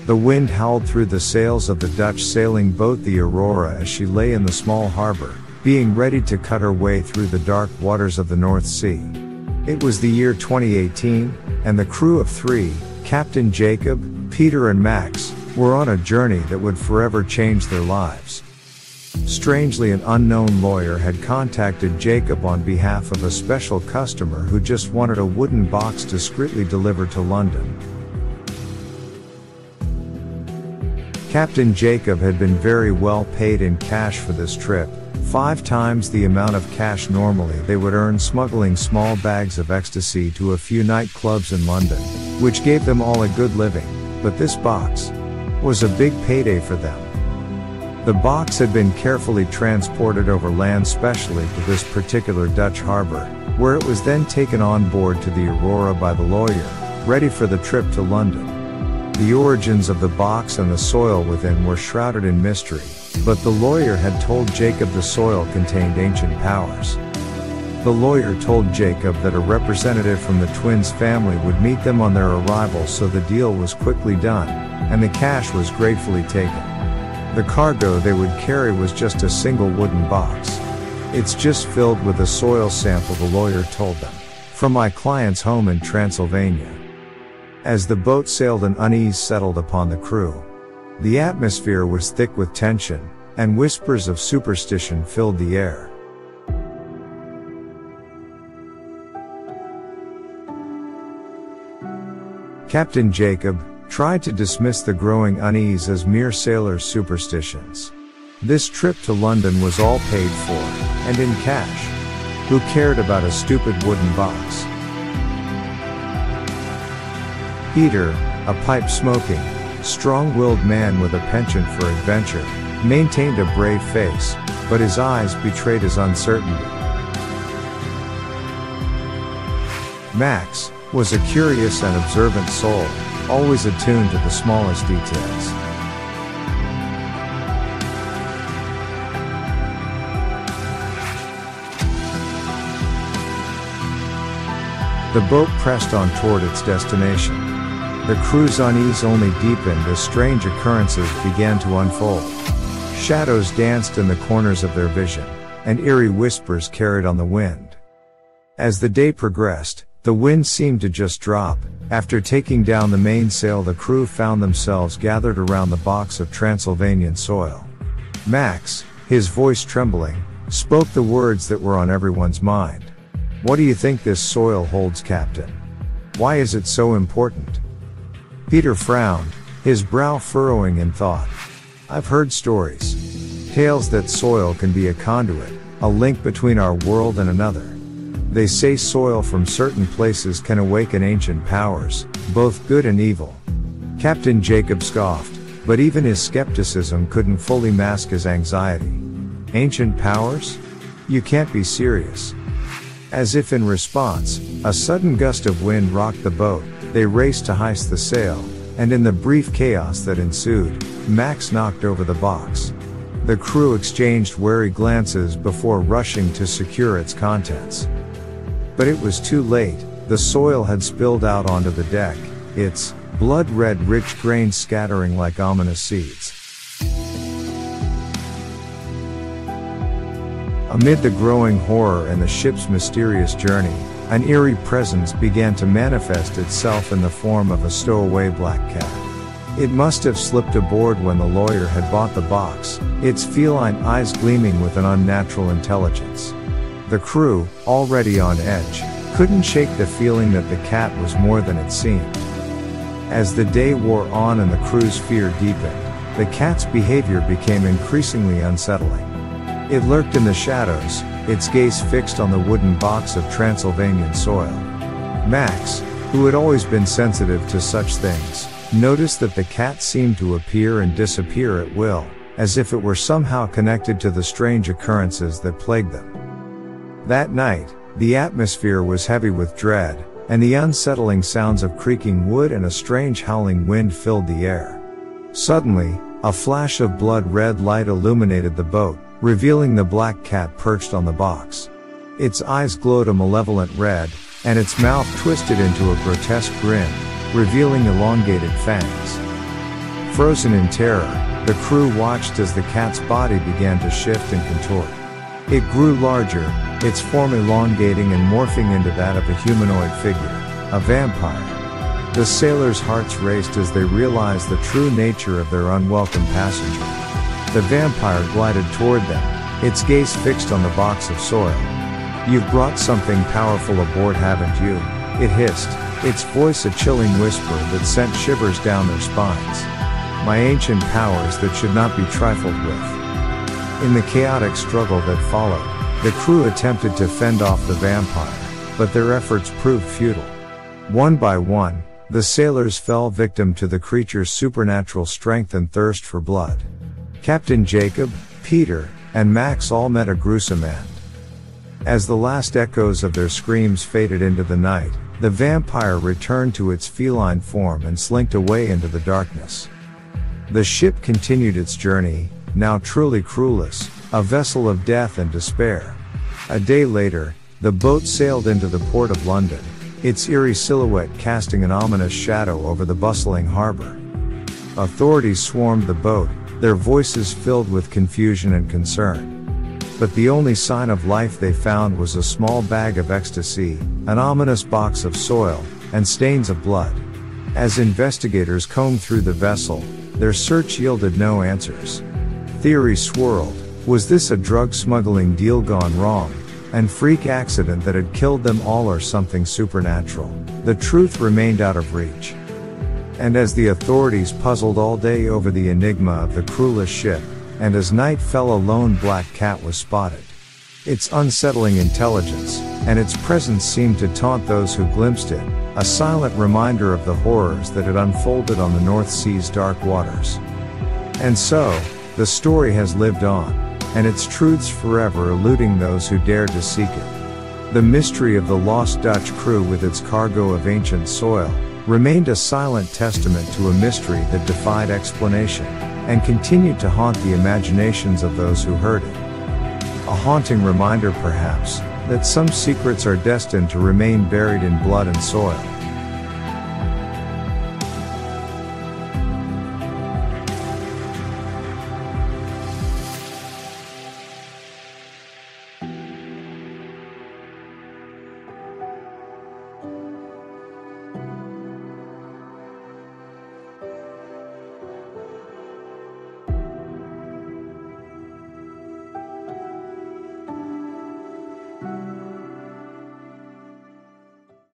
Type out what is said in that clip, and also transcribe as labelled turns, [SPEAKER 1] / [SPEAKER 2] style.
[SPEAKER 1] The wind howled through the sails of the Dutch sailing boat the Aurora as she lay in the small harbor, being ready to cut her way through the dark waters of the North Sea. It was the year 2018, and the crew of 3, Captain Jacob, Peter and Max, were on a journey that would forever change their lives. Strangely, an unknown lawyer had contacted Jacob on behalf of a special customer who just wanted a wooden box discreetly delivered to London. Captain Jacob had been very well paid in cash for this trip, 5 times the amount of cash normally they would earn smuggling small bags of ecstasy to a few nightclubs in London, which gave them all a good living, but this box was a big payday for them. The box had been carefully transported over land specially to this particular Dutch harbor, where it was then taken on board to the Aurora by the lawyer, ready for the trip to London. The origins of the box and the soil within were shrouded in mystery, but the lawyer had told Jacob the soil contained ancient powers. The lawyer told Jacob that a representative from the Twinz family would meet them on their arrival, so the deal was quickly done, and the cash was gratefully taken. The cargo they would carry was just a single wooden box. "It's just filled with a soil sample," the lawyer told them, "from my client's home in Transylvania." As the boat sailed, an unease settled upon the crew. The atmosphere was thick with tension, and whispers of superstition filled the air. Captain Jacob tried to dismiss the growing unease as mere sailors' superstitions. This trip to London was all paid for, and in cash. Who cared about a stupid wooden box? Peter, a pipe-smoking, strong-willed man with a penchant for adventure, maintained a brave face, but his eyes betrayed his uncertainty. Max was a curious and observant soul, always attuned to the smallest details. The boat pressed on toward its destination. The crew's unease only deepened as strange occurrences began to unfold. Shadows danced in the corners of their vision, and eerie whispers carried on the wind. As the day progressed, the wind seemed to just drop. After taking down the mainsail, the crew found themselves gathered around the box of Transylvanian soil. Max, his voice trembling, spoke the words that were on everyone's mind. "What do you think this soil holds, Captain? Why is it so important?" Peter frowned, his brow furrowing in thought. "I've heard stories. Tales that soil can be a conduit, a link between our world and another. They say soil from certain places can awaken ancient powers, both good and evil." Captain Jacob scoffed, but even his skepticism couldn't fully mask his anxiety. "Ancient powers? You can't be serious." As if in response, a sudden gust of wind rocked the boat. They raced to hoist the sail, and in the brief chaos that ensued, Max knocked over the box. The crew exchanged wary glances before rushing to secure its contents. But it was too late. The soil had spilled out onto the deck, its blood-red rich grains scattering like ominous seeds. Amid the growing horror and the ship's mysterious journey, an eerie presence began to manifest itself in the form of a stowaway black cat. It must have slipped aboard when the lawyer had bought the box, its feline eyes gleaming with an unnatural intelligence. The crew, already on edge, couldn't shake the feeling that the cat was more than it seemed. As the day wore on and the crew's fear deepened, the cat's behavior became increasingly unsettling. It lurked in the shadows, its gaze fixed on the wooden box of Transylvanian soil. Max, who had always been sensitive to such things, noticed that the cat seemed to appear and disappear at will, as if it were somehow connected to the strange occurrences that plagued them. That night, the atmosphere was heavy with dread, and the unsettling sounds of creaking wood and a strange howling wind filled the air. Suddenly, a flash of blood-red light illuminated the boat, revealing the black cat perched on the box. Its eyes glowed a malevolent red, and its mouth twisted into a grotesque grin, revealing elongated fangs. Frozen in terror, the crew watched as the cat's body began to shift and contort. It grew larger, its form elongating and morphing into that of a humanoid figure, a vampire. The sailors' hearts raced as they realized the true nature of their unwelcome passenger. The vampire glided toward them, its gaze fixed on the box of soil. "You've brought something powerful aboard, haven't you?" it hissed, its voice a chilling whisper that sent shivers down their spines. "My ancient powers that should not be trifled with." In the chaotic struggle that followed, the crew attempted to fend off the vampire, but their efforts proved futile. One by one, the sailors fell victim to the creature's supernatural strength and thirst for blood. Captain Jacob, Peter, and Max all met a gruesome end. As the last echoes of their screams faded into the night, the vampire returned to its feline form and slinked away into the darkness. The ship continued its journey, now truly crewless, a vessel of death and despair. A day later, the boat sailed into the port of London, its eerie silhouette casting an ominous shadow over the bustling harbor. Authorities swarmed the boat, their voices filled with confusion and concern. But the only sign of life they found was a small bag of ecstasy, an ominous box of soil, and stains of blood. As investigators combed through the vessel, their search yielded no answers. Theories swirled. Was this a drug smuggling deal gone wrong? An freak accident that had killed them all, or something supernatural? The truth remained out of reach. And as the authorities puzzled all day over the enigma of the crewless ship, and as night fell, a lone black cat was spotted. Its unsettling intelligence, and its presence seemed to taunt those who glimpsed it, a silent reminder of the horrors that had unfolded on the North Sea's dark waters. And so, the story has lived on, and its truths forever eluding those who dared to seek it. The mystery of the lost Dutch crew with its cargo of ancient soil remained a silent testament to a mystery that defied explanation, and continued to haunt the imaginations of those who heard it. A haunting reminder, perhaps, that some secrets are destined to remain buried in blood and soil.